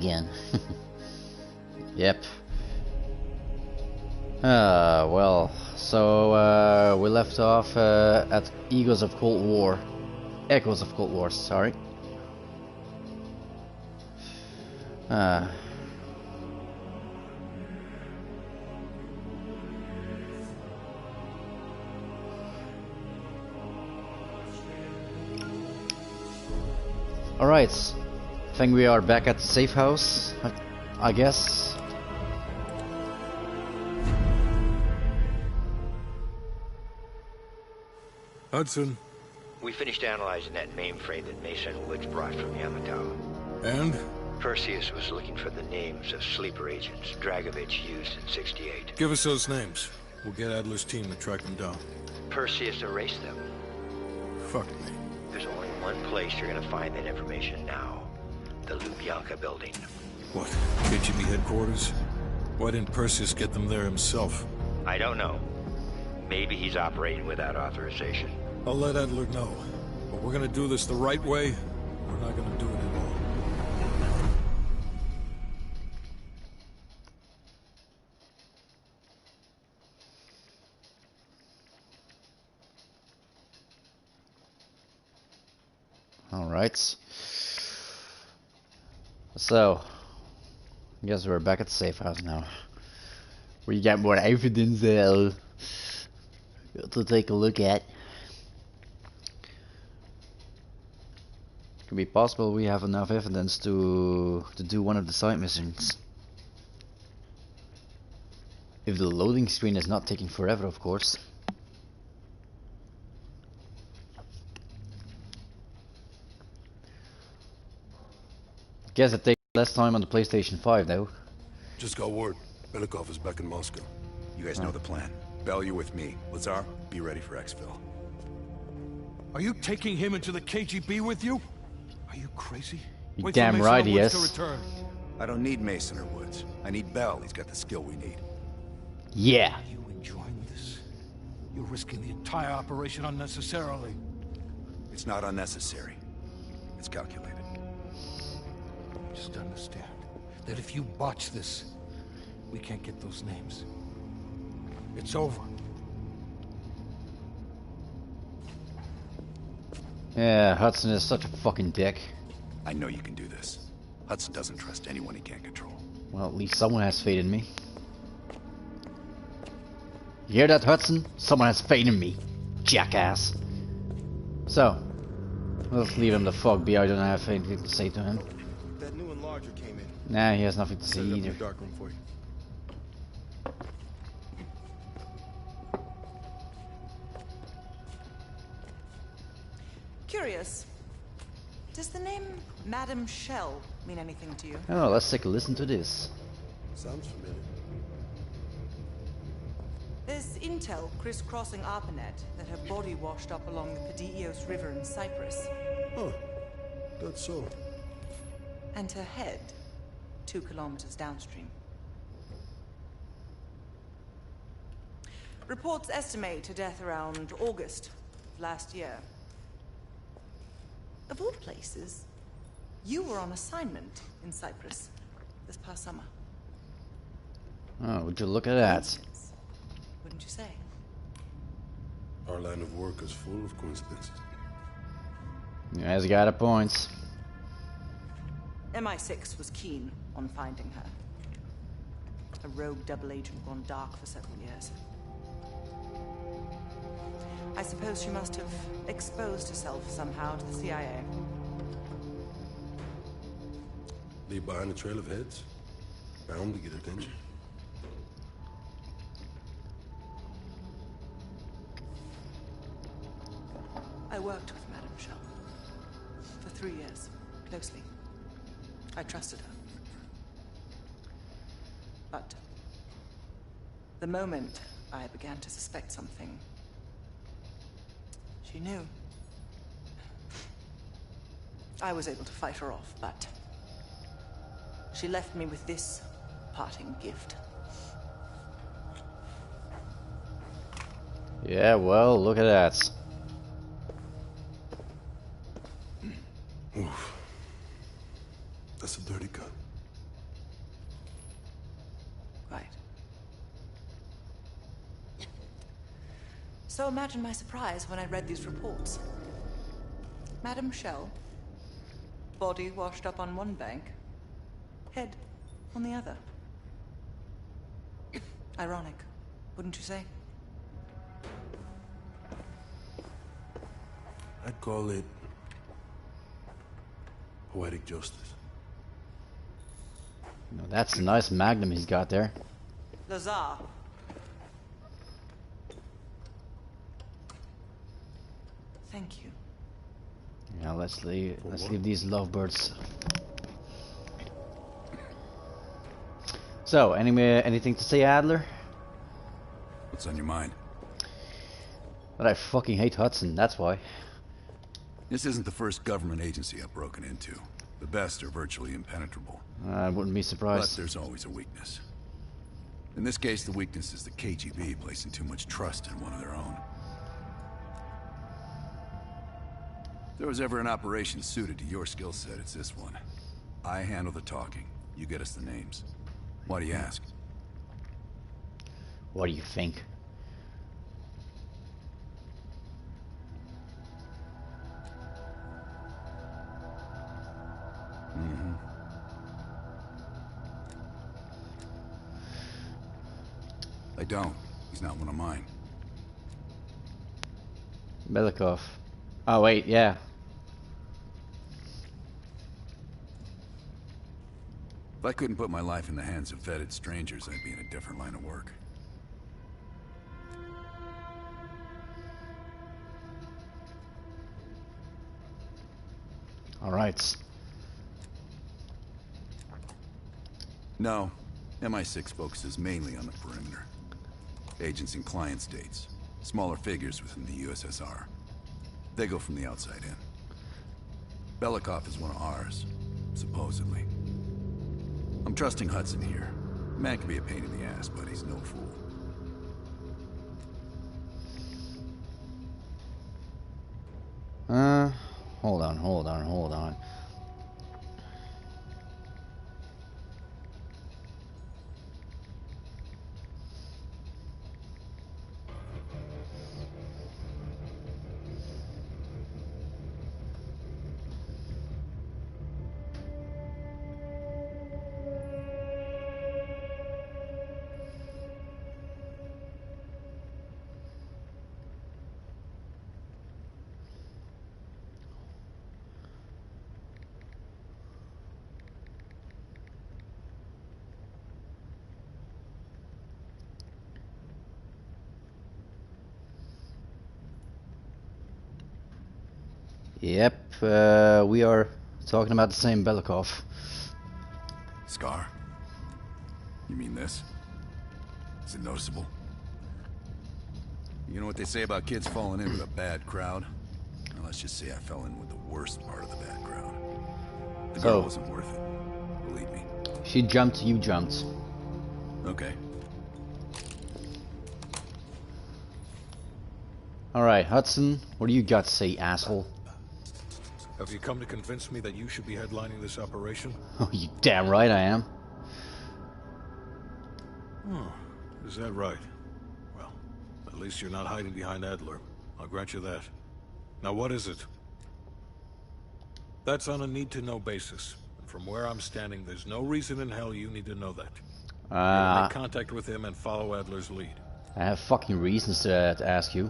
again. Yep. Well, so we left off at Echoes of Cold War. Echoes of Cold War, sorry. Alright, I think we are back at the safe house, I guess. Hudson. We finished analyzing that mainframe that Mason Woods brought from Yamato. And? Perseus was looking for the names of sleeper agents Dragovich used in '68. Give us those names. We'll get Adler's team to track them down. Perseus erased them. Fuck me. There's only one place you're gonna find that information now. The Lubyanka building. What? KGB headquarters? Why didn't Perseus get them there himself? I don't know. Maybe he's operating without authorization. I'll let Adler know. But we're gonna do this the right way. We're not gonna do it at all. Alright. So, I guess we're back at the safe house now. We got more evidence to take a look at. Could be possible we have enough evidence to do one of the side missions. If the loading screen is not taking forever, of course. Guess it takes less time on the PlayStation 5 though. Just got word. Belikov is back in Moscow. You guys know the plan. Bell, you're with me. Lazar, be ready for exfil. Are you taking him into the KGB with you? Are you crazy? You're damn right he is. I don't need Mason or Woods. I need Bell. He's got the skill we need. Yeah. Are you enjoying this? You're risking the entire operation unnecessarily. It's not unnecessary. It's calculated. Just understand that if you botch this, we can't get those names. It's over. Yeah, Hudson is such a fucking dick. I know you can do this. Hudson doesn't trust anyone he can't control. Well, at least someone has faith in me. You hear that, Hudson? Someone has faith in me. Jackass. So, let's leave him the fuck be. I don't have anything to say to him. That new enlarger came in. Nah, he has nothing to say either. Dark room for you. Curious. Does the name Madam Shell mean anything to you? Oh, let's take a listen to this. Sounds familiar. There's intel crisscrossing ARPANET that her body washed up along the Padios River in Cyprus. Oh, that's so. And her head 2 kilometers downstream. Reports estimate her death around August of last year. Of all places, you were on assignment in Cyprus this past summer. Oh, would you look at that? Coincidence, wouldn't you say? Our line of work is full of coincidences. You guys got a point. MI6 was keen on finding her. A rogue double agent gone dark for several years. I suppose she must have exposed herself somehow to the CIA. Leave behind a trail of heads. Bound to get attention. I worked with Madame Shell for 3 years, closely. I trusted her. But the moment I began to suspect something, she knew. I was able to fight her off, but she left me with this parting gift. Yeah, well, look at that. Oof. That's a dirty cut. So imagine my surprise when I read these reports. Madame Shell, body washed up on one bank, head on the other. Ironic, wouldn't you say? I'd call it poetic justice. No, that's a nice magnum he's got there. Lazar. Thank you. Yeah, let's leave these lovebirds. So, anything to say, Adler? What's on your mind? That I fucking hate Hudson, that's why. This isn't the first government agency I've broken into. The best are virtually impenetrable. I wouldn't be But surprised. there's always a weakness. In this case, the weakness is the KGB placing too much trust in one of their own. If there was ever an operation suited to your skill set, it's this one. I handle the talking. You get us the names. Why do you ask? What do you think? I don't. He's not one of mine. Belikov. Oh wait, yeah. If I couldn't put my life in the hands of vetted strangers, I'd be in a different line of work. Alright. No. MI6 focuses mainly on the perimeter. Agents in client states. Smaller figures within the USSR. They go from the outside in. Belikov is one of ours, supposedly. I'm trusting Hudson here. The man can be a pain in the ass, but he's no fool. Hold on. Yep, we are talking about the same Belikov. Scar? You mean this? Is it noticeable? You know what they say about kids falling in with a bad crowd? Well, let's just say I fell in with the worst part of the bad crowd. The girl wasn't worth it. Believe me. She jumped, you jumped. Okay. Alright, Hudson, what do you got to say, asshole? Have you come to convince me that you should be headlining this operation? Oh, you damn right I am. Oh, is that right? Well, at least you're not hiding behind Adler. I'll grant you that. Now what is it? That's on a need-to-know basis. And from where I'm standing, there's no reason in hell you need to know that. You're to make contact with him and follow Adler's lead. I have fucking reasons to ask you.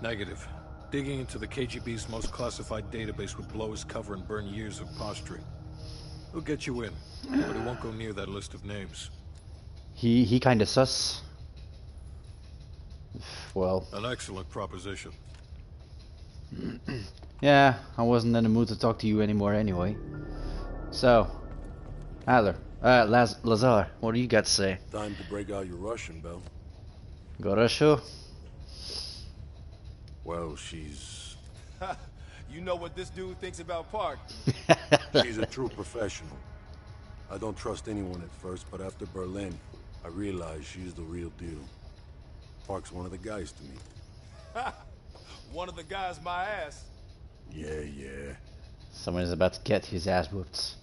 Negative. Digging into the KGB's most classified database would blow his cover and burn years of posturing. He'll get you in, but he won't go near that list of names. He kinda sus. Well. An excellent proposition. Yeah, I wasn't in the mood to talk to you anymore anyway. So, Adler, Lazar, what do you got to say? Time to break out your Russian, Bell. Gorosho? Well, she's... You know what this dude thinks about Park. she's a true professional. I don't trust anyone at first, but after Berlin, I realized she's the real deal. Park's one of the guys to me. One of the guys my ass. Yeah. Someone is about to get his ass whooped.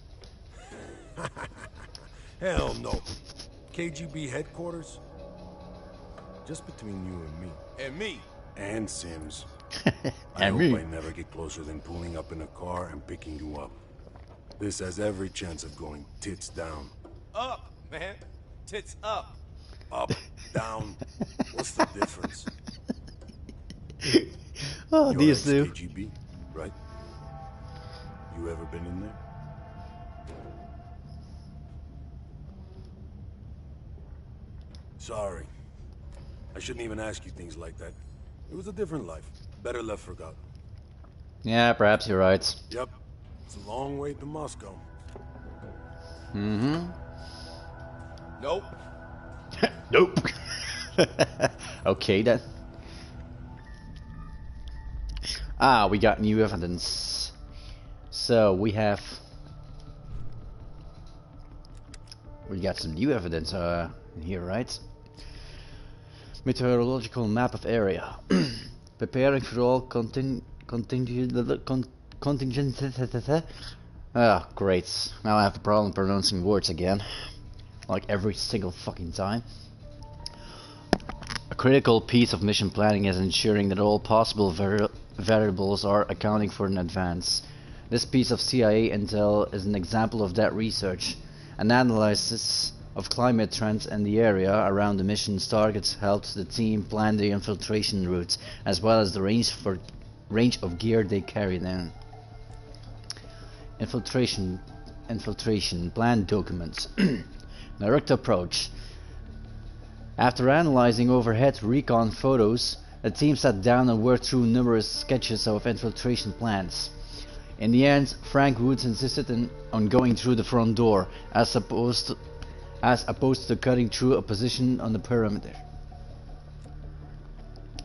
Hell no. KGB headquarters? Just between you and me. And me. And Sims. I And hope me. I never get closer than pulling up in a car and picking you up. This has every chance of going tits down. Up, man. Tits up. Up, down. What's the difference? Oh, You're these two. ex-KGB, right? You ever been in there? Sorry. I shouldn't even ask you things like that. It was a different life. Better left forgotten. Yeah, perhaps you're right. Yep. It's a long way to Moscow. Mm-hmm. Nope. Nope. Okay then. Ah, we got new evidence. So we got some new evidence in here, right? Meteorological map of area. Preparing for all contingencies. Ah, great. Now I have a problem pronouncing words again. Like every single fucking time. A critical piece of mission planning is ensuring that all possible variables are accounting for in advance. This piece of CIA intel is an example of that research. An analysis of climate trends in the area around the mission's targets helped the team plan the infiltration routes, as well as the range of gear they carried in. Infiltration plan documents. Direct approach. After analyzing overhead recon photos, the team sat down and worked through numerous sketches of infiltration plans. In the end, Frank Woods insisted on going through the front door, as opposed to cutting through a position on the perimeter.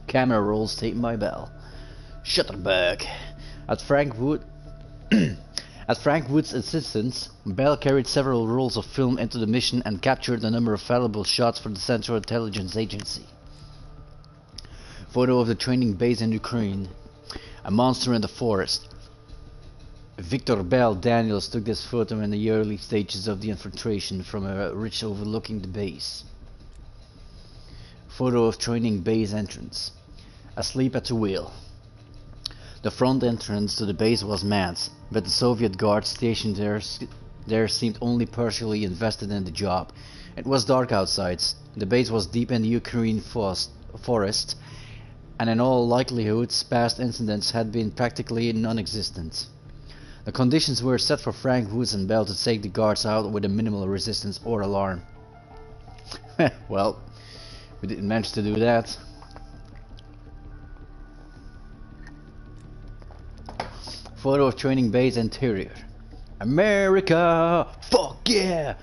Camera rolls taken by Bell. Shutterbug. At Frank Wood's insistence, Bell carried several rolls of film into the mission and captured a number of valuable shots for the Central Intelligence Agency. Photo of the training base in Ukraine. A monster in the forest. Victor Bell Daniels took this photo in the early stages of the infiltration from a ridge overlooking the base. Photo of training base entrance. Asleep at the wheel. The front entrance to the base was manned, but the Soviet guards stationed there seemed only partially invested in the job. It was dark outside, the base was deep in the Ukraine forest, and in all likelihood past incidents had been practically non-existent. The conditions were set for Frank Woods and Bell to take the guards out with a minimal resistance or alarm. Well, we didn't manage to do that. Photo of training base interior. America! Fuck yeah!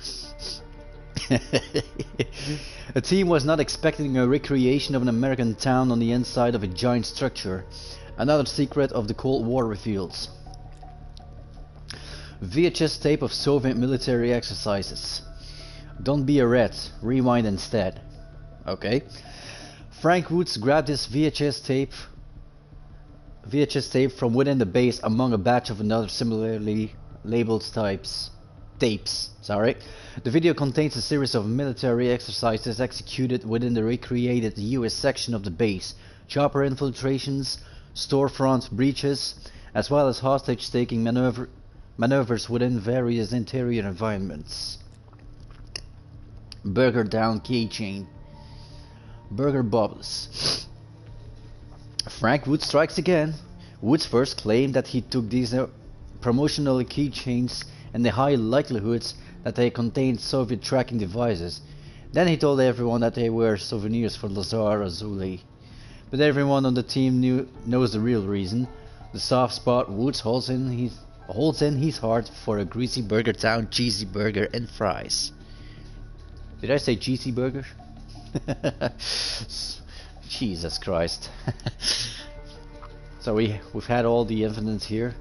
The team was not expecting a recreation of an American town on the inside of a giant structure. Another secret of the Cold War reveals. VHS tape of Soviet military exercises. Don't be a rat, rewind instead. Okay. Frank Woods grabbed this VHS tape from within the base among a batch of another similarly labeled tapes. The video contains a series of military exercises executed within the recreated US section of the base, chopper infiltrations, storefront breaches, as well as hostage-taking maneuvers within various interior environments. Burger down keychain. Burger bubbles. Frank Woods strikes again. Woods first claimed that he took these promotional keychains in the high likelihood that they contained Soviet tracking devices. Then he told everyone that they were souvenirs for Lazar Azuli. But everyone on the team knows the real reason. The soft spot Woods holds in his heart for a greasy Burger Town cheesy burger and fries. Did I say cheesy burger? Jesus Christ. So we've had all the evidence here.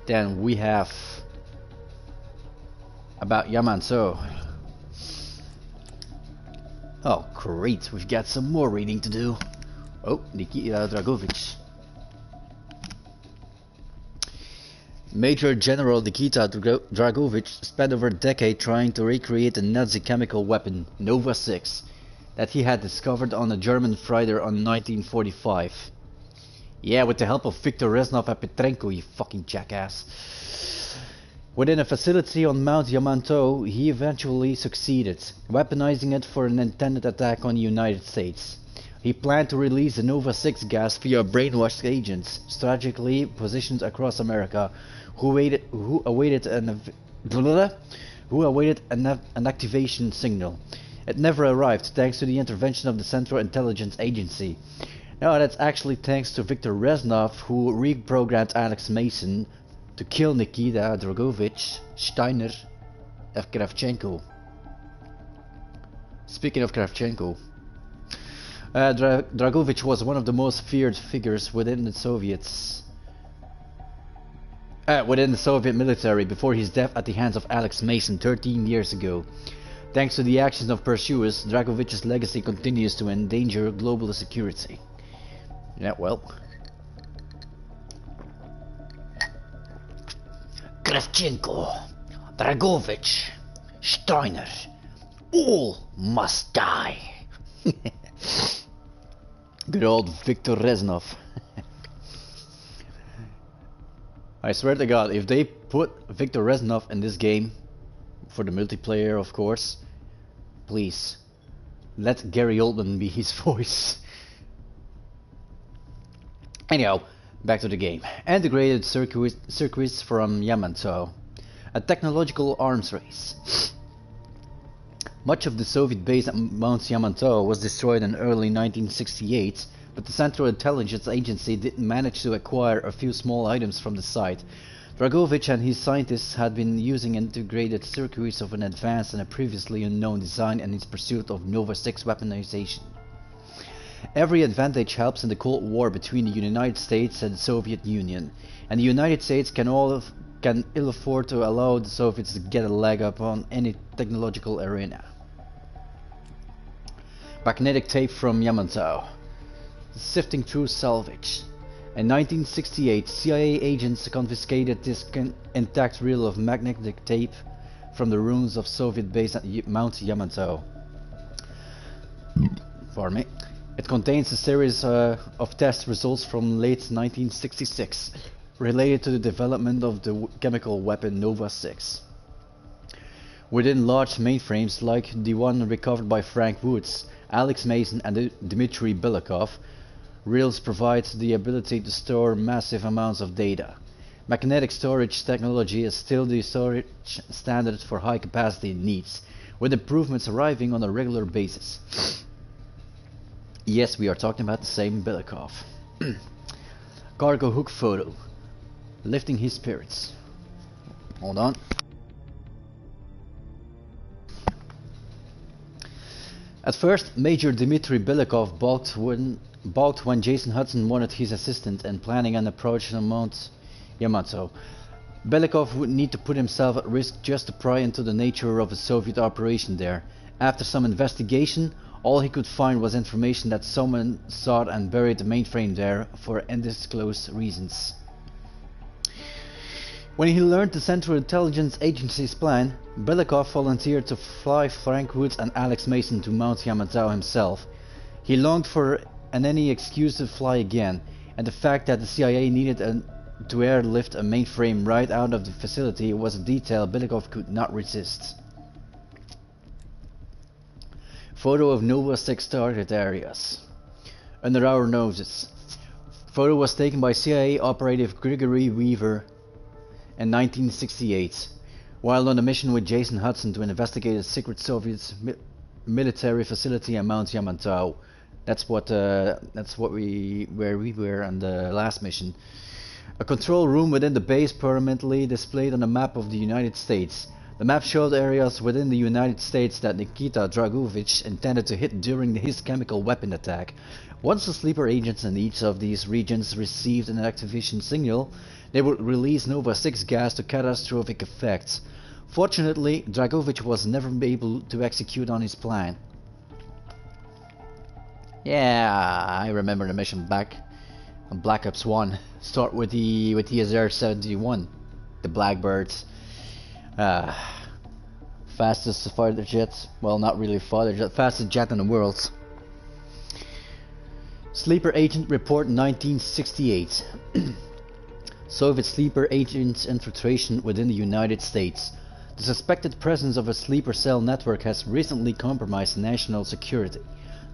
Then we have about Yamanso. Oh great, we've got some more reading to do. Oh, Nikita Dragovich. Major General Nikita Dragovich spent over a decade trying to recreate the Nazi chemical weapon, Nova 6, that he had discovered on a German freighter in 1945. Yeah, with the help of Viktor Reznov and Petrenko, you fucking jackass. Within a facility on Mount Yamato, he eventually succeeded, weaponizing it for an intended attack on the United States. He planned to release the Nova 6 gas via brainwashed agents, strategically positioned across America, who awaited an activation signal. It never arrived, thanks to the intervention of the Central Intelligence Agency. Now that's actually thanks to Viktor Reznov, who reprogrammed Alex Mason to kill Nikita Dragovich, Steiner, and Kravchenko. Speaking of Kravchenko, Dragovich was one of the most feared figures within the Soviet military before his death at the hands of Alex Mason 13 years ago. Thanks to the actions of pursuers, Dragovich's legacy continues to endanger global security. Yeah, well. Kravchenko, Dragovich, Steiner, all must die. Good old Viktor Reznov. I swear to God, if they put Viktor Reznov in this game, for the multiplayer of course, please, let Gary Oldman be his voice. Anyhow, back to the game. Integrated circuits from Yamato. A technological arms race. Much of the Soviet base at Mount Yamato was destroyed in early 1968, but the Central Intelligence Agency didn't manage to acquire a few small items from the site. Dragovich and his scientists had been using integrated circuits of an advanced and a previously unknown design in his pursuit of Nova 6 weaponization. Every advantage helps in the Cold War between the United States and the Soviet Union, and the United States can ill afford to allow the Soviets to get a leg up on any technological arena. Magnetic tape from Yamato. Sifting through salvage. In 1968, CIA agents confiscated this intact reel of magnetic tape from the ruins of Soviet base at Mount Yamato. Pardon me. It contains a series of test results from late 1966 related to the development of the chemical weapon Nova 6. Within large mainframes like the one recovered by Frank Woods, Alex Mason and Dmitry Belikov, reels provide the ability to store massive amounts of data. Magnetic storage technology is still the storage standard for high capacity needs, with improvements arriving on a regular basis. Yes, we are talking about the same Belikov. Cargo hook photo. Lifting his spirits. Hold on. At first, Major Dmitry Belikov balked when Jason Hudson wanted his assistant in planning an approach on Mount Yamato. Belikov would need to put himself at risk just to pry into the nature of a Soviet operation there. After some investigation, all he could find was information that someone sought and buried the mainframe there for undisclosed reasons. When he learned the Central Intelligence Agency's plan, Belikov volunteered to fly Frank Woods and Alex Mason to Mount Yamato himself. He longed for any excuse to fly again, and the fact that the CIA needed to airlift a mainframe right out of the facility was a detail Belikov could not resist. Photo of Nova 6 target areas. Under our noses. Photo was taken by CIA operative Gregory Weaver in 1968, while on a mission with Jason Hudson to investigate a secret Soviet military facility at Mount Yamato. That's where we were on the last mission. A control room within the base permanently displayed on a map of the United States. The map showed areas within the United States that Nikita Dragovich intended to hit during his chemical weapon attack. Once the sleeper agents in each of these regions received an activation signal, they would release Nova 6 gas to catastrophic effects. Fortunately, Dragovich was never able to execute on his plan. Yeah, I remember the mission back on Black Ops 1. Start with the SR-71. the Blackbirds. Fastest fighter jet. Well, not really fighter jet. Fastest jet in the world. Sleeper Agent Report 1968. Soviet sleeper agents infiltration within the United States. The suspected presence of a sleeper cell network has recently compromised national security.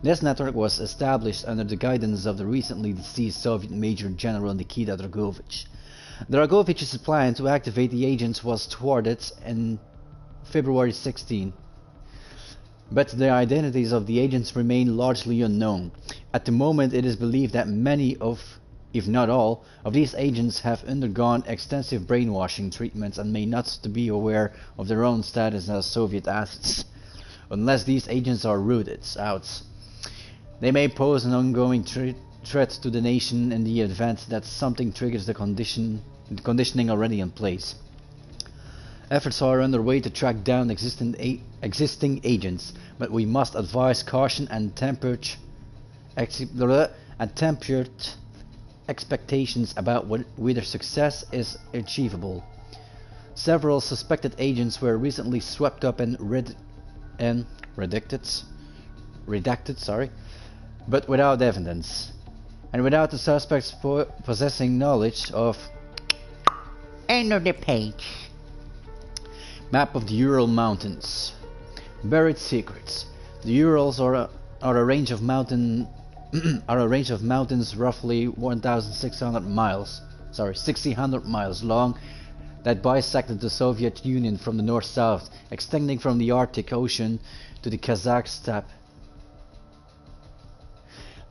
This network was established under the guidance of the recently deceased Soviet Major General Nikita Dragovich. Dragovich's plan to activate the agents was thwarted in February 16, but the identities of the agents remain largely unknown. At the moment, it is believed that many of, if not all, of these agents have undergone extensive brainwashing treatments and may not be aware of their own status as Soviet assets. Unless these agents are rooted out, they may pose an ongoing threat to the nation in the event that something triggers the conditioning already in place. Efforts are underway to track down existing agents, but we must advise caution and tempered expectations about whether success is achievable. Several suspected agents were recently swept up and redacted, but without evidence, and without the suspects possessing knowledge of. End of the page. Map of the Ural Mountains. Buried secrets. The Urals are a range of mountains roughly 1,600 miles, 1,600 miles long, that bisected the Soviet Union from the north-south, extending from the Arctic Ocean to the Kazakh steppe.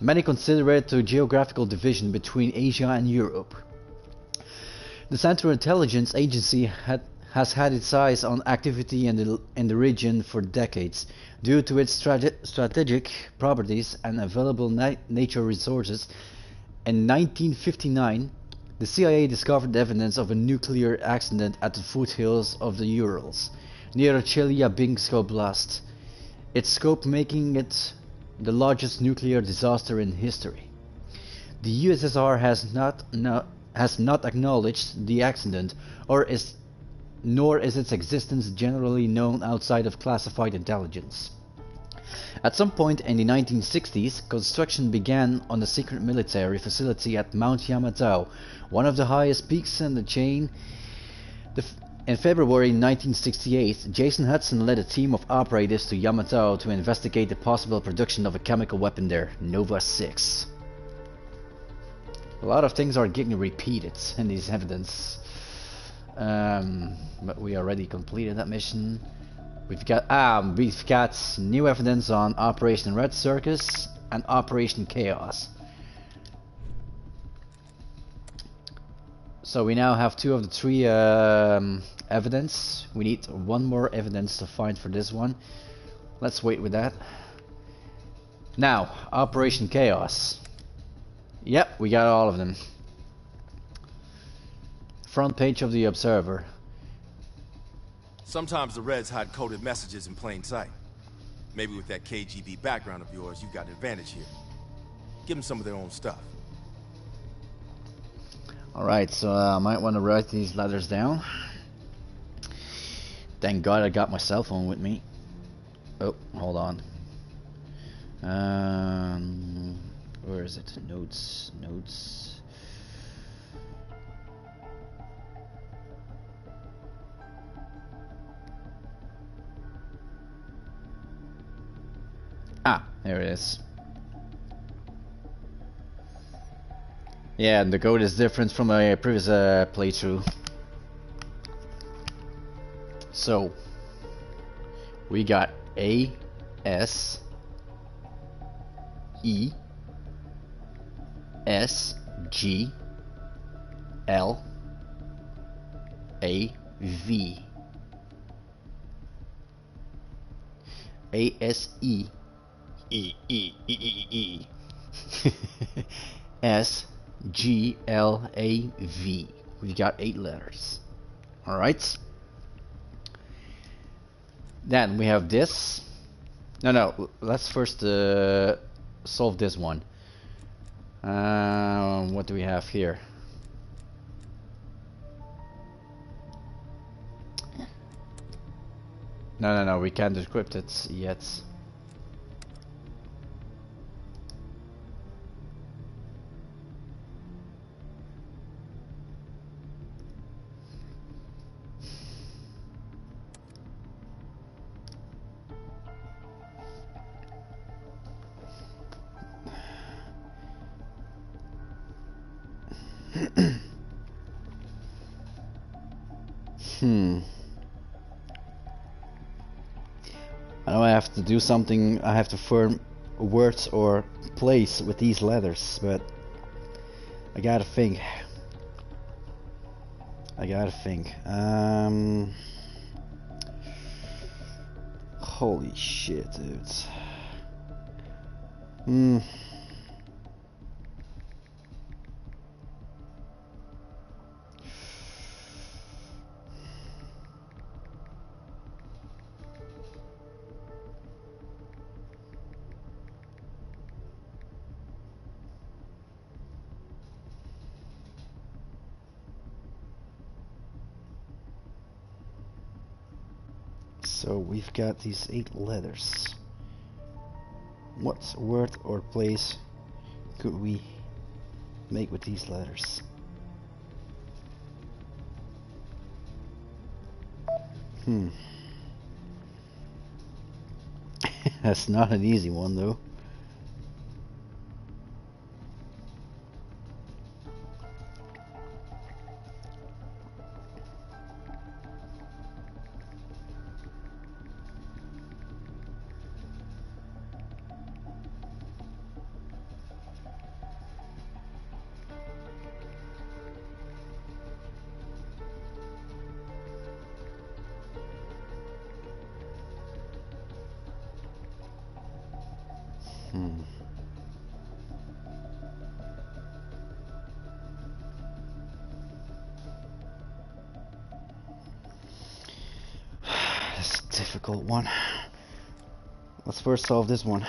Many consider it a geographical division between Asia and Europe. The Central Intelligence Agency has had its eyes on activity in the region for decades. Due to its strategic properties and available nature resources, in 1959, the CIA discovered evidence of a nuclear accident at the foothills of the Urals, near Chelyabinsk Oblast, its scope making it the largest nuclear disaster in history. The USSR has not acknowledged the accident, nor is its existence generally known outside of classified intelligence. At some point in the 1960s, construction began on the secret military facility at Mount Yamato, one of the highest peaks in the chain. In February 1968, Jason Hudson led a team of operatives to Yamato to investigate the possible production of a chemical weapon there, Nova 6. A lot of things are getting repeated in these evidence. But we already completed that mission. We've got new evidence on Operation Red Circus and Operation Chaos. So we now have 2 of the 3 evidence. We need 1 more evidence to find for this one. Let's wait with that. Now, Operation Chaos. Yep, we got all of them. Front page of the Observer. Sometimes the Reds hide coded messages in plain sight. Maybe with that KGB background of yours, you've got an advantage here. Give them some of their own stuff. Alright, so I might want to write these letters down. Thank God I got my cell phone with me. Oh, hold on. Where is it? Notes. Ah, there it is. Yeah, and the code is different from a previous playthrough. So, we got A, S, E, S, G, L, A, V. A, S, E. S, G, L, A, V. We got 8 letters. Alright. Then we have this. No, let's first solve this one. What do we have here? No, we can't decrypt it yet. I know I have to do something. I have to form words or place with these letters, but I gotta think. Holy shit, dudes. So we've got these 8 letters. What word or place could we make with these letters? That's not an easy one though. That's a difficult one. Let's first solve this one.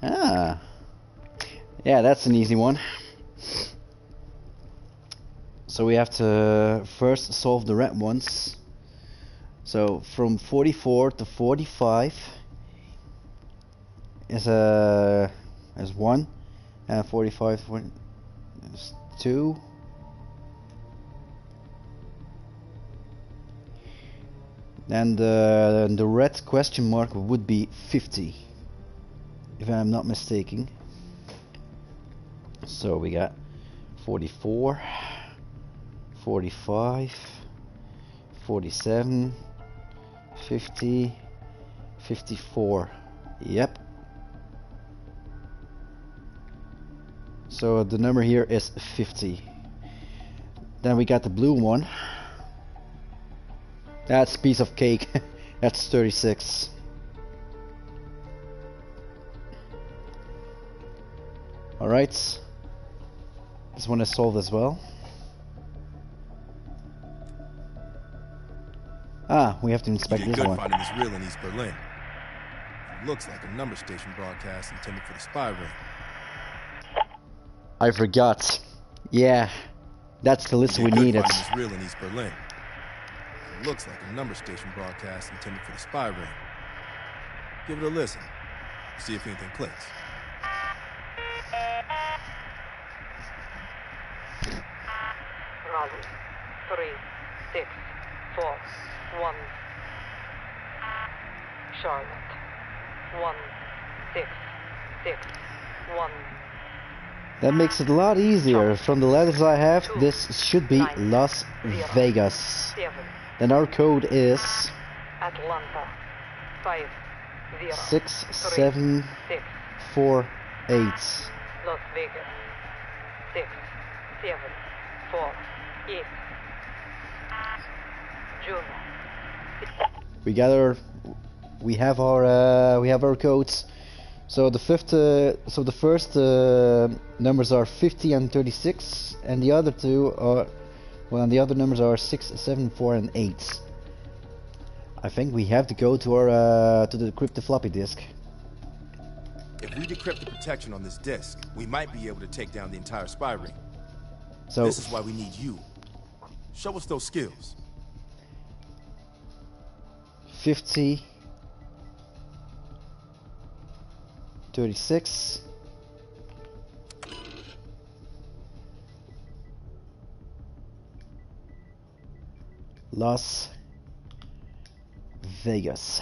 Ah. Yeah, that's an easy one. So we have to first solve the red ones. So from 44 to 45 is 1, and 45 is 2. And the red question mark would be 50, if I'm not mistaken. So we got 44, 45, 47, 50, 54. Yep. So the number here is 50. Then we got the blue one. That's a piece of cake. That's 36. Alright. This one is solved as well. Ah, we have to inspect You did this good one. finding this reel in East Berlin. It looks like a number station broadcast intended for the spy ring. I forgot. Yeah, that's the list we needed. Finding this reel in East Berlin. It looks like a number station broadcast intended for the spy ring. Give it a listen. See if anything clicks. Raleigh, 3, 6, 4, 1. Charlotte, 1, 6, 6, 1. That makes it a lot easier. From the letters I have, this should be Las Vegas. Then our code is Atlanta, 5, 0, 6, 3, 7, 6. 4, 8. Las Vegas, 6, 7, 4, 8. Juno. We have our codes. So the first numbers are 50 and 36, and the other two are, well, and the other numbers are 6, 7, 4, and 8. I think we have to go to our to decrypt the floppy disk. If we decrypt the protection on this disk, we might be able to take down the entire spy ring. So this is why we need you. Show us those skills. 50, 36. Las Vegas.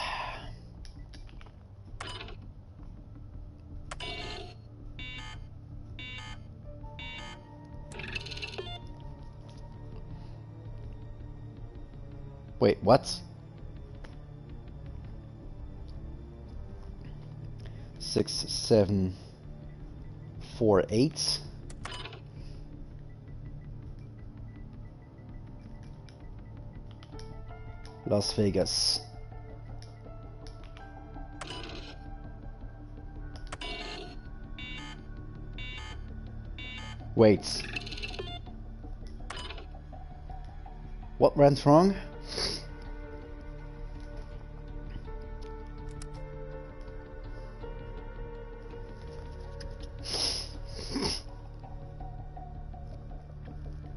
Wait, what? 6, 7, 4, 8. Las Vegas. Wait. What went wrong?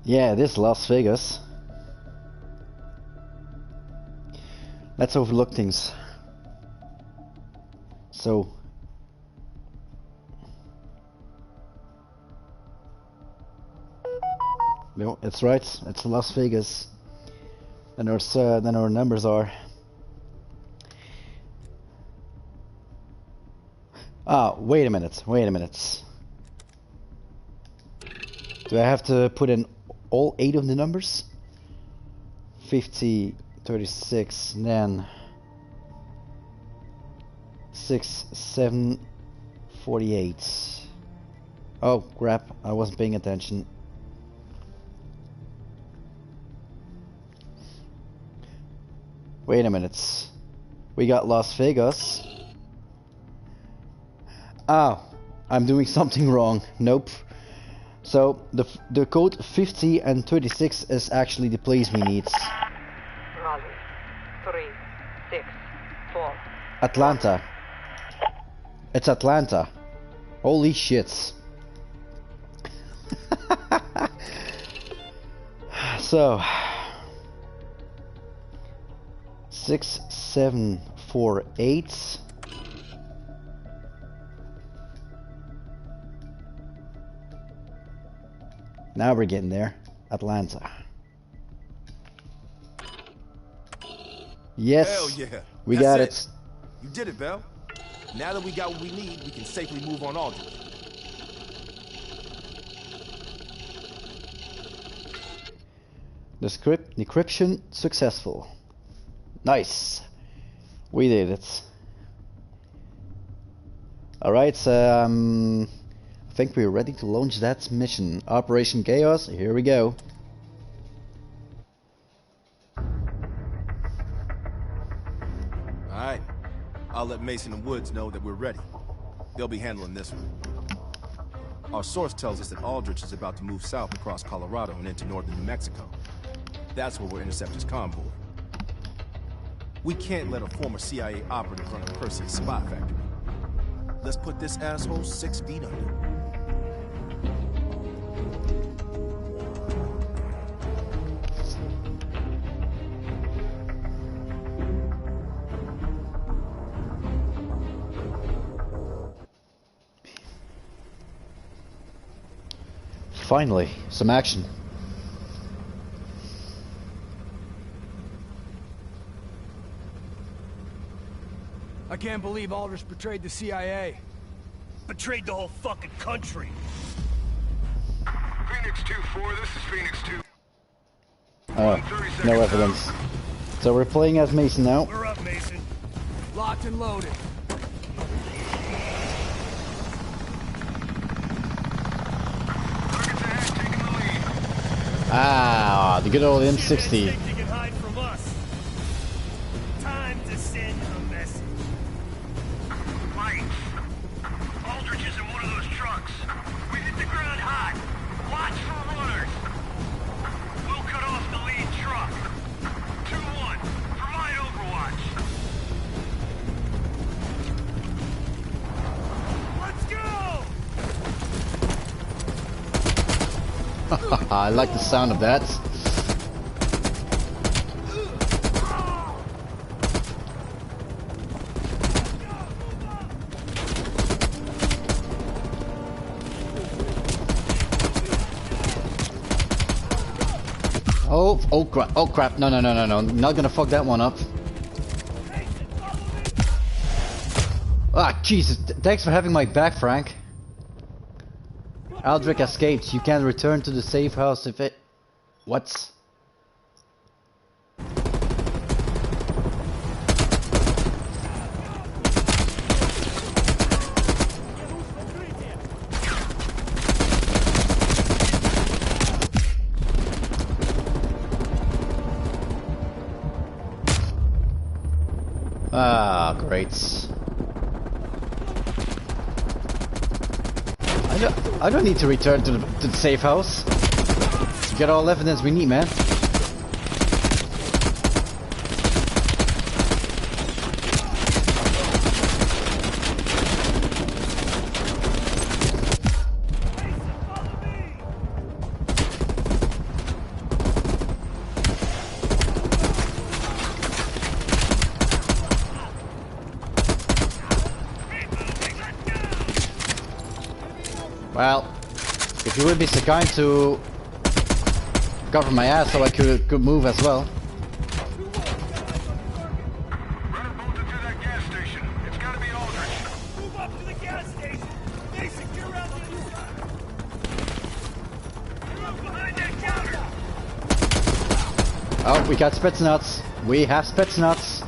Yeah, this is Las Vegas. Let's overlook things. So no, it's right. It's Las Vegas, and then our numbers are. Ah, wait a minute. Wait a minute. Do I have to put in all 8 of the numbers? 50, 36, then 6, 7, 48. Oh crap, I wasn't paying attention. Wait a minute. We got Las Vegas. Oh, I'm doing something wrong. Nope. So the code 50 and 36 is actually the place we need. Raleigh. 3, 6, 4. Atlanta. It's Atlanta. Holy shit. So 6, 7, 4, 8. Now we're getting there. Atlanta. Yes. Hell yeah. We That's got it. You did it, Bell. Now that we got what we need, we can safely move on Aldrich. The script decryption successful. Nice. We did it. Alright, I think we're ready to launch that mission. Operation Chaos, here we go. Alright. I'll let Mason and Woods know that we're ready. They'll be handling this one. Our source tells us that Aldrich is about to move south across Colorado and into northern New Mexico. That's where we'll intercept his convoy. We can't let a former CIA operative run a Perseus spy factory. Let's put this asshole 6 feet under. Finally, some action. I can't believe Aldrich betrayed the CIA. Betrayed the whole fucking country. Phoenix 2-4, this is Phoenix 2. No evidence. So we're playing as Mason now. We're up, Mason. Locked and loaded. Targets ahead, taking the lead. Ah, the good old You M60. think you can hide from us? Time to send a message. Lights. Aldrich is in one of those trucks. We hit the ground hot. Watch for runners. We'll cut off the lead truck. 2-1. Provide overwatch. Let's go! I like the sound of that. Oh crap, oh crap, no, not gonna fuck that one up. Ah, Jesus, thanks for having my back, Frank. Aldrich escaped, you can't return to the safe house if it... What? Ah, great. I don't need to return to the safe house. Get all evidence we need, man. Well, if you would be so kind to cover my ass so I could move as well. Run bolted to that gas station. It's gotta be Aldrich. Move up to the gas station. Mason, get around the other side. Move behind that counter. Oh, we got Spetsnaz. We have Spetsnaz.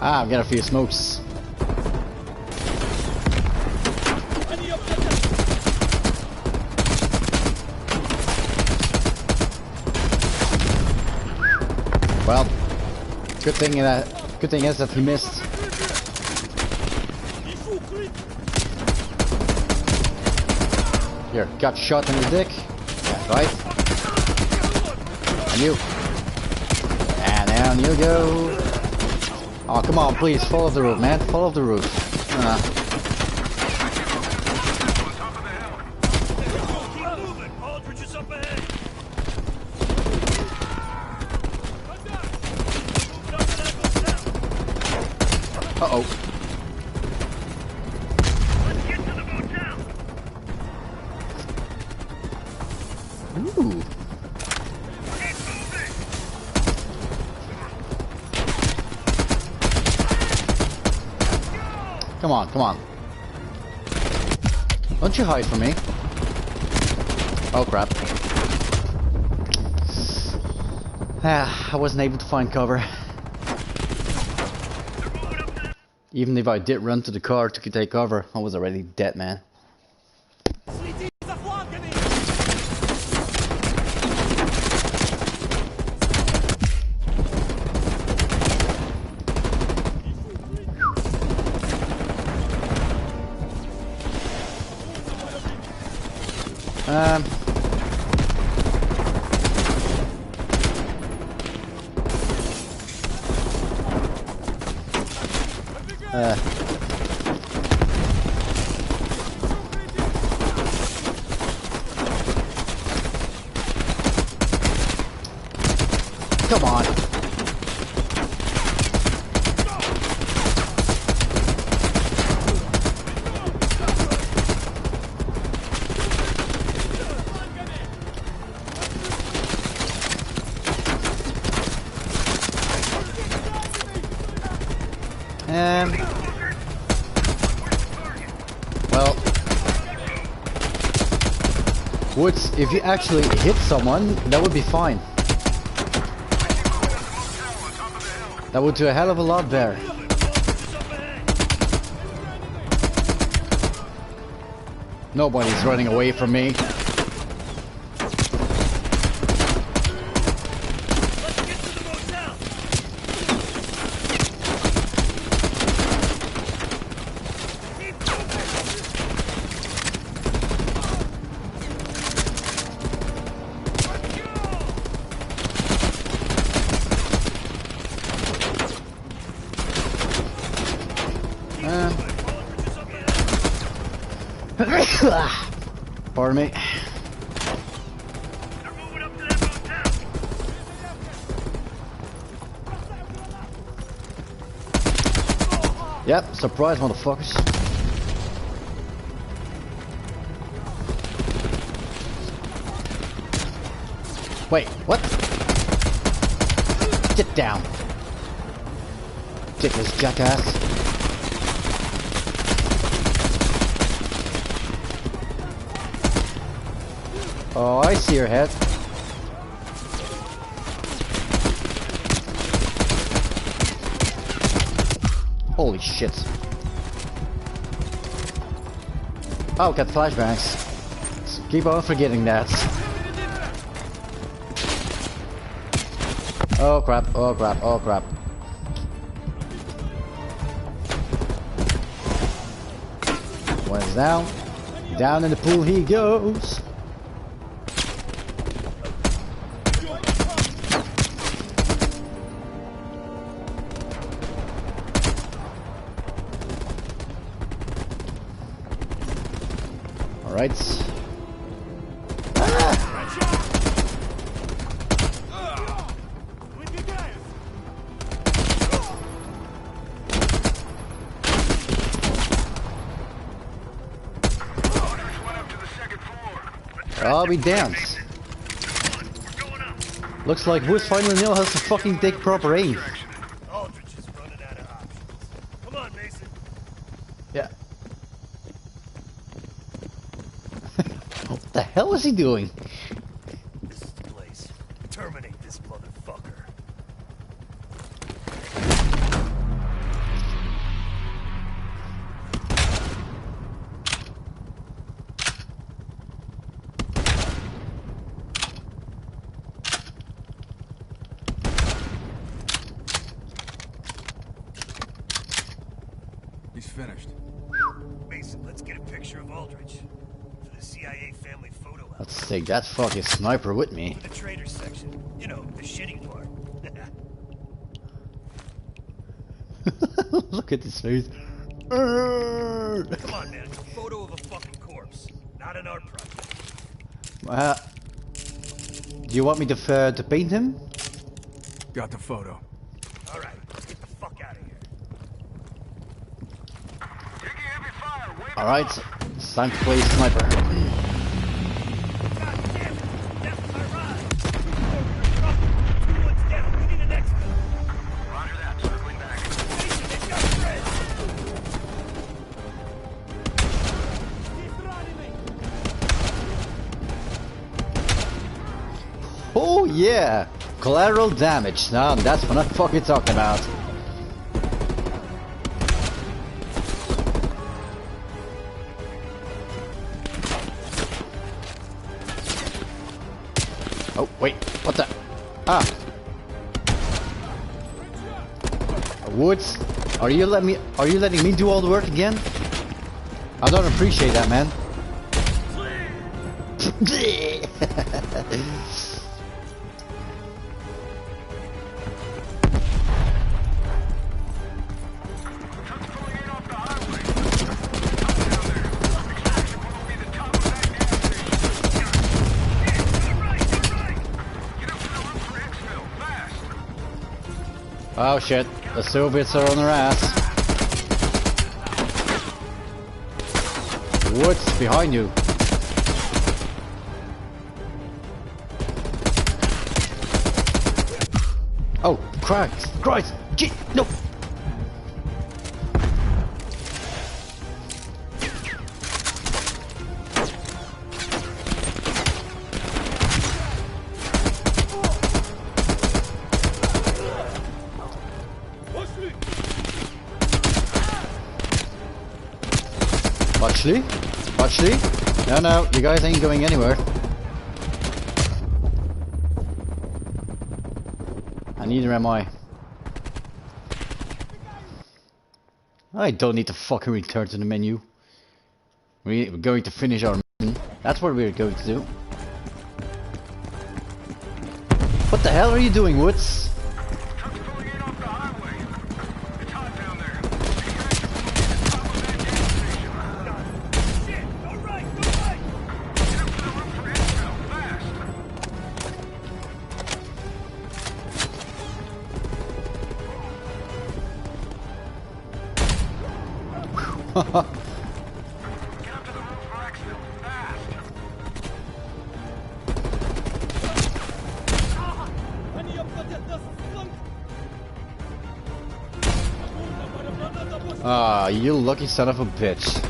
Ah, I've got a few smokes. Well, good thing is that he missed. Here, got shot in the dick. Yeah, right. And you. And down you go. Oh, come on, please, follow the roof, man. Follow the roof. Keep moving. Aldrich is up ahead. Uh-oh. Let's get to the motel. Ooh. Keep moving. Come on, come on. Don't you hide from me. Oh, crap. Ah, I wasn't able to find cover. Even if I did run to the car to take cover, I was already dead, man. Come on. Well, Woods, if you actually hit someone, that would be fine. That would do a hell of a lot better. Nobody's running away from me. Pardon me. Yep, surprise, motherfuckers. Wait, what? Get down. Dickless jackass. Oh, I see your head. Holy shit. Oh, got flashbangs. Keep on forgetting that. Oh crap, oh crap, oh crap. One is down. Down in the pool he goes. Alright. I'll be damned. Looks like Woods finally knows how to fucking take proper aim. Aldrich is running out of options. Come on, Mason. Yeah. What the hell is he doing? This is the place. Terminate this motherfucker. He's finished. Mason, let's get a picture of Aldrich for the CIA family photo album. Let's take that fucking sniper with me. For the trader section. You know, the shitty part. Look at his face. Come on, man. It's a photo of a fucking corpse. Not an art project. Do you want me to paint him? Got the photo. All right, let's get the fuck out of here. Alright, it's time to play sniper. God damn it! That's my ride! We're in trouble. 2 one's down. We need an exfil. Roger that. Circling back. Mason, they've got Fred! Keep running me! Oh yeah! Collateral damage. Now that's what I'm fucking talking about. Oh wait, what the? Ah. Woods, are you letting me do all the work again? I don't appreciate that, man. Oh shit, the Soviets are on their ass. Woods, behind you. Oh, Christ, gee, no. Watchley? No, you guys ain't going anywhere. And neither am I. I don't need to fucking return to the menu. We're going to finish our mission. That's what we're going to do. What the hell are you doing, Woods? up to the roof for exfil, fast! Ah, you lucky son of a bitch.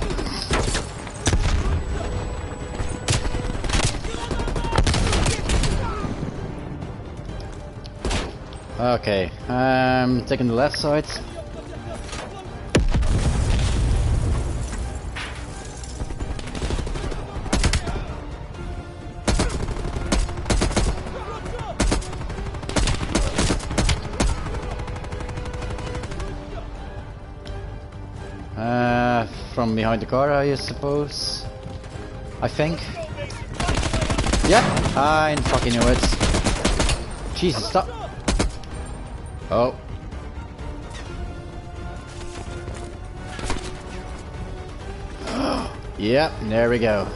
Okay, taking the left side. From behind the car, I suppose. I think. Yep, I fucking knew it. Jesus, stop. Oh. Yep, there we go.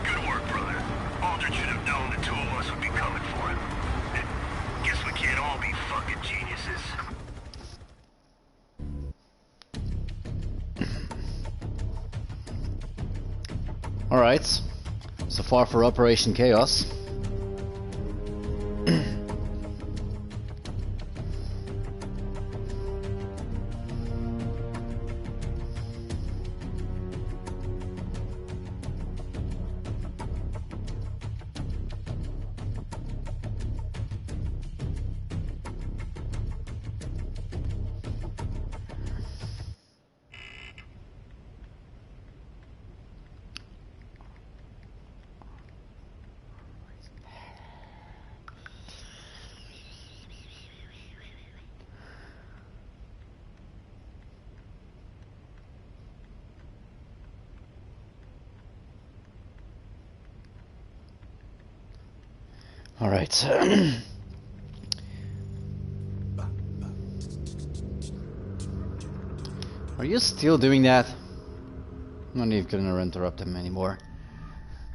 Good work, brother. Aldrich should have known the two of us would be coming for him. Guess we can't all be fucking geniuses. Alright. So far for Operation Chaos. Alright. Are you still doing that? I'm not even gonna interrupt him anymore.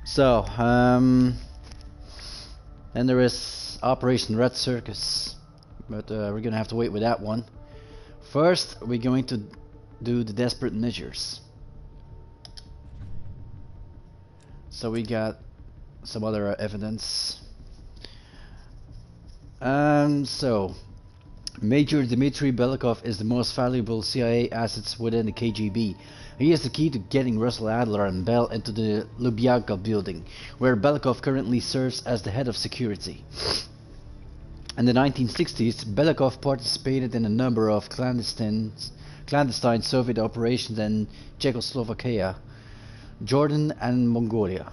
So, then there is Operation Red Circus, but we're gonna have to wait with that one. First, we're going to do the desperate measures. So we got some other evidence. So Major Dmitry Belikov is the most valuable CIA assets within the KGB. He is the key to getting Russell Adler and Bell into the Lubyanka building, where Belikov currently serves as the head of security. In the 1960s, Belikov participated in a number of clandestine Soviet operations in Czechoslovakia, Jordan and Mongolia.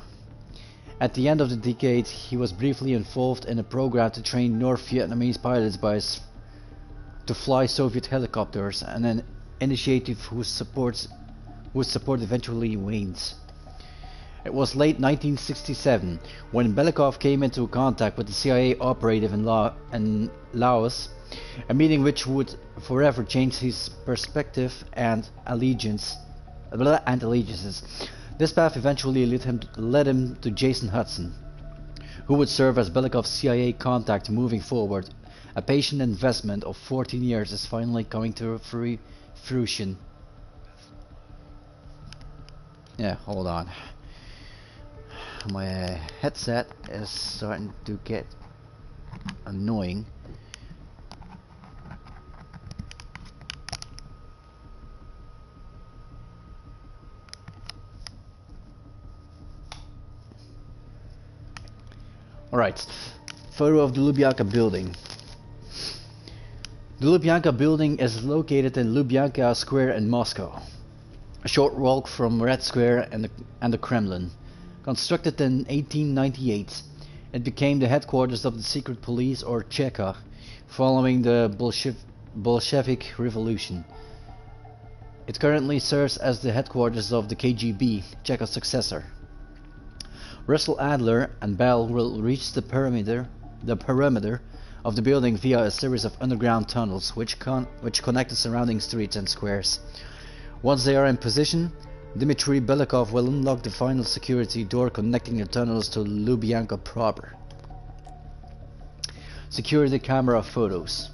At the end of the decade, he was briefly involved in a program to train North Vietnamese pilots to fly Soviet helicopters, and an initiative whose support eventually waned. It was late 1967 when Belikov came into contact with the CIA operative in Laos, a meeting which would forever change his perspective and allegiances. This path eventually led him to Jason Hudson, who would serve as Belikov's CIA contact moving forward. A patient investment of 14 years is finally coming to fruition. Yeah, hold on. My headset is starting to get annoying. Alright, photo of the Lubyanka building. The Lubyanka building is located in Lubyanka Square in Moscow, a short walk from Red Square and the Kremlin. Constructed in 1898, it became the headquarters of the secret police, or Cheka, following the Bolshevik Revolution. It currently serves as the headquarters of the KGB, Cheka's successor. Russell Adler and Bell will reach the perimeter of the building via a series of underground tunnels which connect the surrounding streets and squares. Once they are in position, Dmitry Belikov will unlock the final security door connecting the tunnels to Lubyanka proper. security camera photos.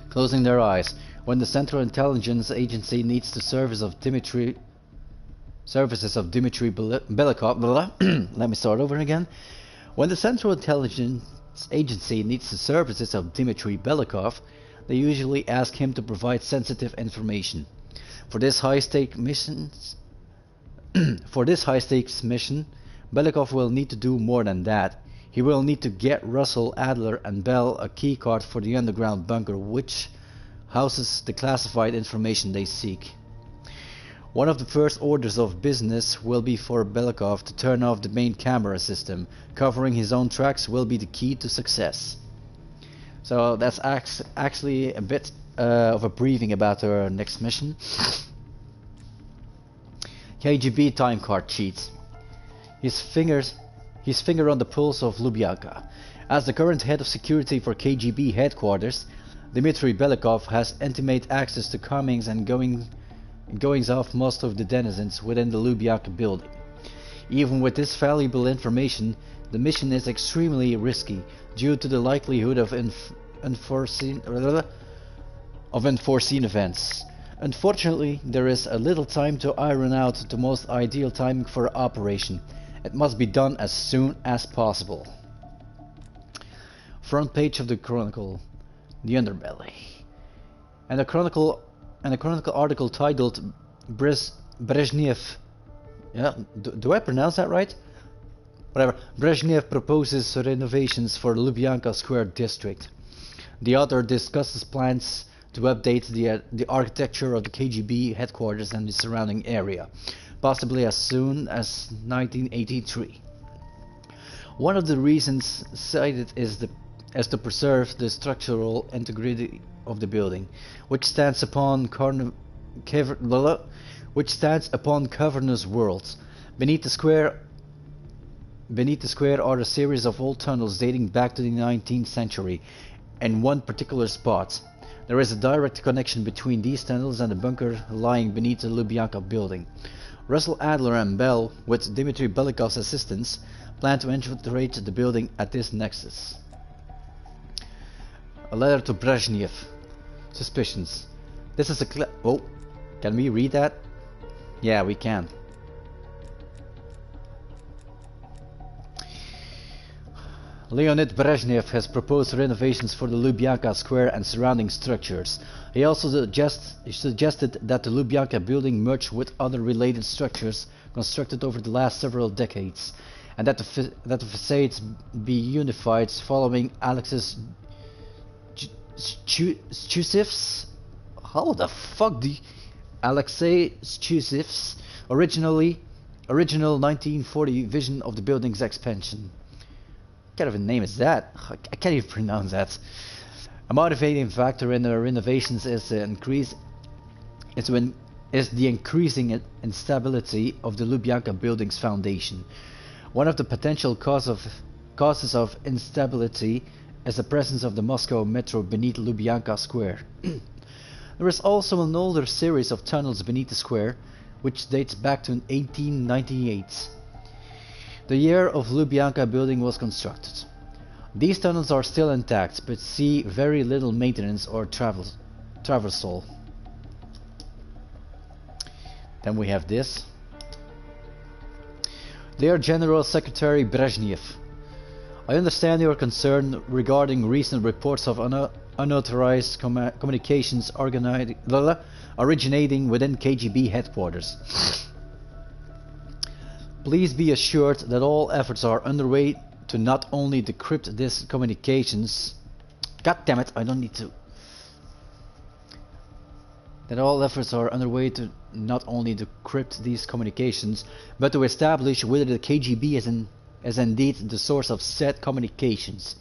Closing their eyes. When the Central Intelligence Agency needs the services of Dmitry Belikov, let me start over again. When the Central Intelligence Agency needs the services of Dmitry Belikov, they usually ask him to provide sensitive information. For this high-stakes mission, Belikov will need to do more than that. He will need to get Russell, Adler and Bell a keycard for the underground bunker which houses the classified information they seek. One of the first orders of business will be for Belikov to turn off the main camera system. Covering his own tracks will be the key to success. So that's actually a bit of a briefing about our next mission. KGB time card cheats. His finger on the pulse of Lubyanka. As the current head of security for KGB headquarters, Dmitry Belikov has intimate access to comings and goings of most of the denizens within the Lubyanka building. Even with this valuable information, the mission is extremely risky due to the likelihood of unforeseen events. Unfortunately, there is a little time to iron out the most ideal timing for operation. It must be done as soon as possible. Front page of the Chronicle, the underbelly, and a Chronicle article titled Brezhnev. Yeah, do I pronounce that right? Whatever. Brezhnev proposes renovations for Lubyanka Square district. The author discusses plans to update the architecture of the KGB headquarters and the surrounding area, possibly as soon as 1983. One of the reasons cited is to preserve the structural integrity of the building, which stands upon cavernous worlds. Beneath the square are a series of old tunnels dating back to the 19th century. In one particular spot, there is a direct connection between these tunnels and the bunker lying beneath the Lubyanka building. Russell, Adler and Bell, with Dmitry Belikov's assistance, plan to infiltrate the building at this nexus. A letter to Brezhnev. Suspicions. This is a oh, can we read that? Yeah, we can. Leonid Brezhnev has proposed renovations for the Lubyanka Square and surrounding structures. He also suggested that the Lubyanka building merge with other related structures constructed over the last several decades, and that the facades be unified following Alexis Chusev's Alexei Chusev's original 1940 vision of the building's expansion. What kind of a name is that? I can't even pronounce that. A motivating factor in the renovations is the increasing instability of the Lubyanka building's foundation. One of the potential causes of instability is the presence of the Moscow metro beneath Lubyanka Square. There is also an older series of tunnels beneath the square, which dates back to 1898. The year of Lubyanka building was constructed. These tunnels are still intact, but see very little maintenance or traversal. Then we have this. Dear General Secretary Brezhnev, I understand your concern regarding recent reports of unauthorized communications originating within KGB headquarters. Please be assured that all efforts are underway to not only decrypt these communications. God damn it, I don't need to. That all efforts are underway to not only decrypt these communications, but to establish whether the KGB is indeed the source of said communications.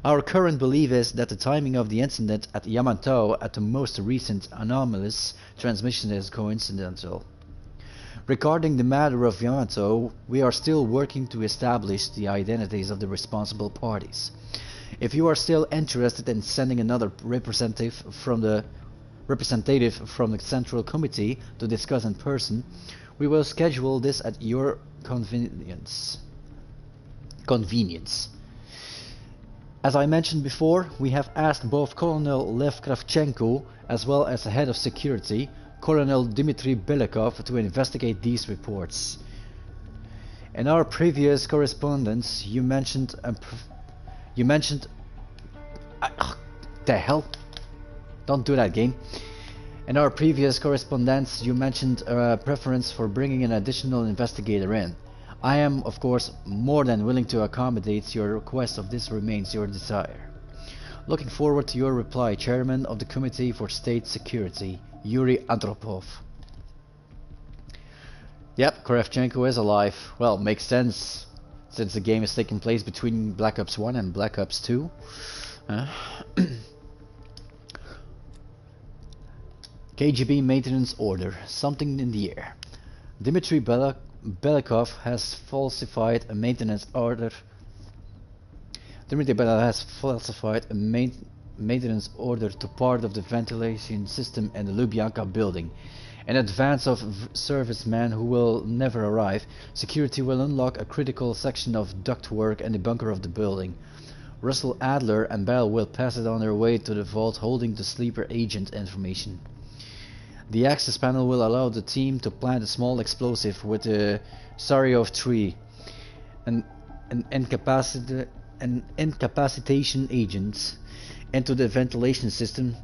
Our current belief is that the timing of the incident at Yamato at the most recent anomalous transmission is coincidental. Regarding the matter of Yamato, we are still working to establish the identities of the responsible parties. If you are still interested in sending another representative from the Central Committee to discuss in person, we will schedule this at your convenience. As I mentioned before, we have asked both Colonel Lev Kravchenko as well as the head of security, Colonel Dmitry Belikov, to investigate these reports. In our previous correspondence, you mentioned the hell? Don't do that, game. In our previous correspondence, you mentioned a preference for bringing an additional investigator in. I am, of course, more than willing to accommodate your request if this remains your desire. Looking forward to your reply, Chairman of the Committee for State Security, Yuri Andropov. Yep, Kravchenko is alive. Well, makes sense, since the game is taking place between Black Ops 1 and Black Ops 2. KGB maintenance order. Something in the air. Dmitry Belikov has falsified a maintenance order. Dmitry Belikov has falsified a maintenance order to part of the ventilation system in the Lubyanka building. In advance of servicemen who will never arrive, security will unlock a critical section of ductwork in the bunker of the building. Russell Adler and Bell will pass it on their way to the vault holding the sleeper agent information. The access panel will allow the team to plant a small explosive with a Saryov tree, an incapacitation agent, into the ventilation system.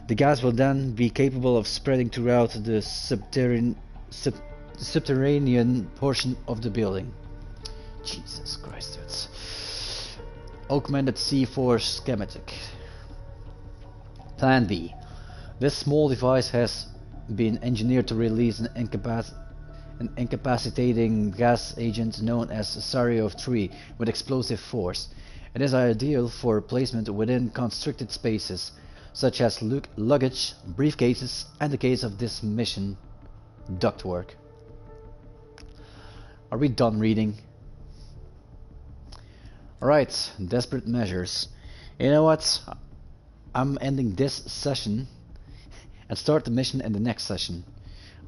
The gas will then be capable of spreading throughout the subterranean portion of the building. Jesus Christ, it's augmented C4 schematic. Plan B. This small device has been engineered to release an incapacitating gas agent known as Saryov-3 with explosive force. It is ideal for placement within constricted spaces, such as luggage, briefcases, and the case of this mission, ductwork. Are we done reading? Alright, desperate measures. You know what? I'm ending this session and start the mission in the next session.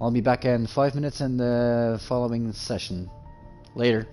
I'll be back in 5 minutes in the following session. Later.